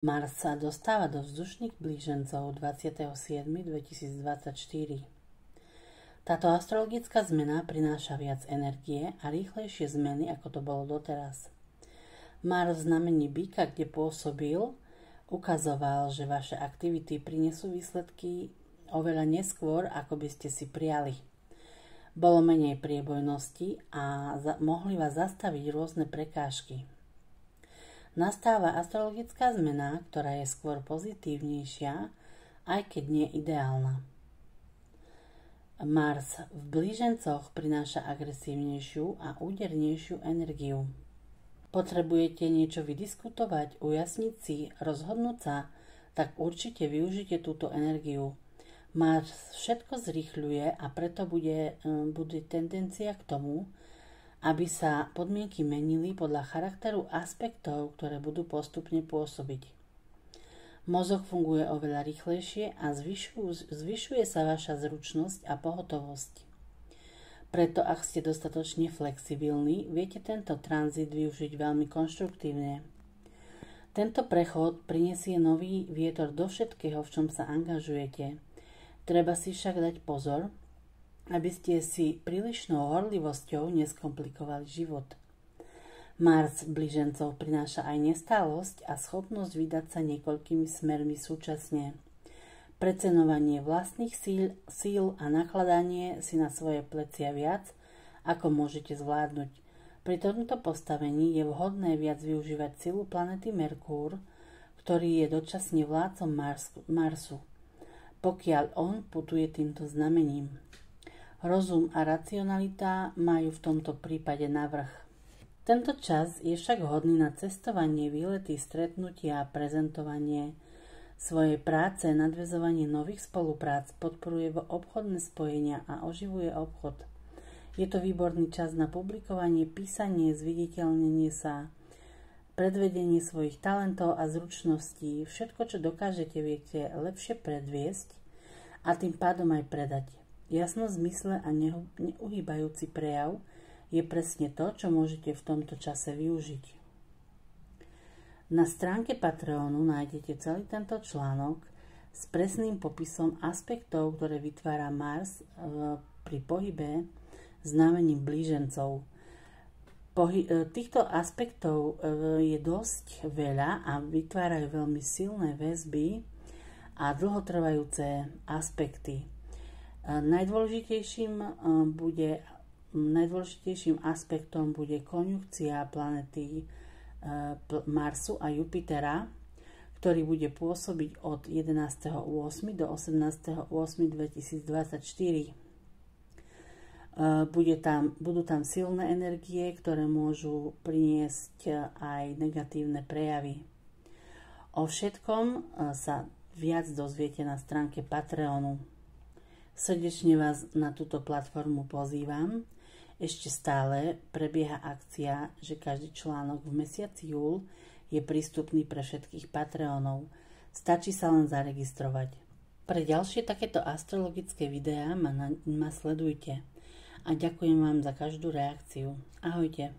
Mars sa dostáva do vzdušných blížencov 27.2024. Táto astrologická zmena prináša viac energie a rýchlejšie zmeny, ako to bolo doteraz. Mars v znamení Býka, kde pôsobil, ukazoval, že vaše aktivity prinesú výsledky oveľa neskôr, ako by ste si prijali. Bolo menej priebojnosti a mohli vás zastaviť rôzne prekážky. Nastáva astrologická zmena, ktorá je skôr pozitívnejšia, aj keď nie ideálna. Mars v blížencoch prináša agresívnejšiu a údernejšiu energiu. Potrebujete niečo vydiskutovať, ujasniť si, rozhodnúť sa, tak určite využite túto energiu. Mars všetko zrýchľuje a preto bude tendencia k tomu, aby sa podmienky menili podľa charakteru aspektov, ktoré budú postupne pôsobiť. Mozog funguje oveľa rýchlejšie a zvyšuje sa vaša zručnosť a pohotovosť. Preto, ak ste dostatočne flexibilní, viete tento tranzit využiť veľmi konštruktívne. Tento prechod prinesie nový vietor do všetkého, v čom sa angažujete. Treba si však dať pozor, aby ste si prílišnou horlivosťou neskomplikovali život. Mars blížencov prináša aj nestálosť a schopnosť vydať sa niekoľkými smermi súčasne. Preceňovanie vlastných síl a nakladanie si na svoje plecia viac, ako môžete zvládnuť. Pri tomto postavení je vhodné viac využívať silu planety Merkúr, ktorý je dočasne vládcom Marsu, pokiaľ on putuje týmto znamením. Rozum a racionalita majú v tomto prípade navrch. Tento čas je však vhodný na cestovanie, výlety, stretnutia a prezentovanie svojej práce, nadväzovanie nových spoluprác, podporuje obchodné spojenia a oživuje obchod. Je to výborný čas na publikovanie, písanie, zviditeľnenie sa, predvedenie svojich talentov a zručností. Všetko, čo dokážete, viete lepšie predviesť a tým pádom aj predať. Jasnosť zmysle a neuhýbajúci prejav je presne to, čo môžete v tomto čase využiť. Na stránke Patreonu nájdete celý tento článok s presným popisom aspektov, ktoré vytvára Mars pri pohybe znamením blížencov. Týchto aspektov je dosť veľa a vytvárajú veľmi silné väzby a dlhotrvajúce aspekty. Najdôležitejším aspektom bude konjunkcia planety Marsu a Jupitera, ktorý bude pôsobiť od 11.8. do 18.8.2024. Budú tam silné energie, ktoré môžu priniesť aj negatívne prejavy. O všetkom sa viac dozviete na stránke Patreonu. Srdečne vás na túto platformu pozývam. Ešte stále prebieha akcia, že každý článok v mesiaci júl je prístupný pre všetkých Patreonov. Stačí sa len zaregistrovať. Pre ďalšie takéto astrologické videá ma sledujte. A ďakujem vám za každú reakciu. Ahojte.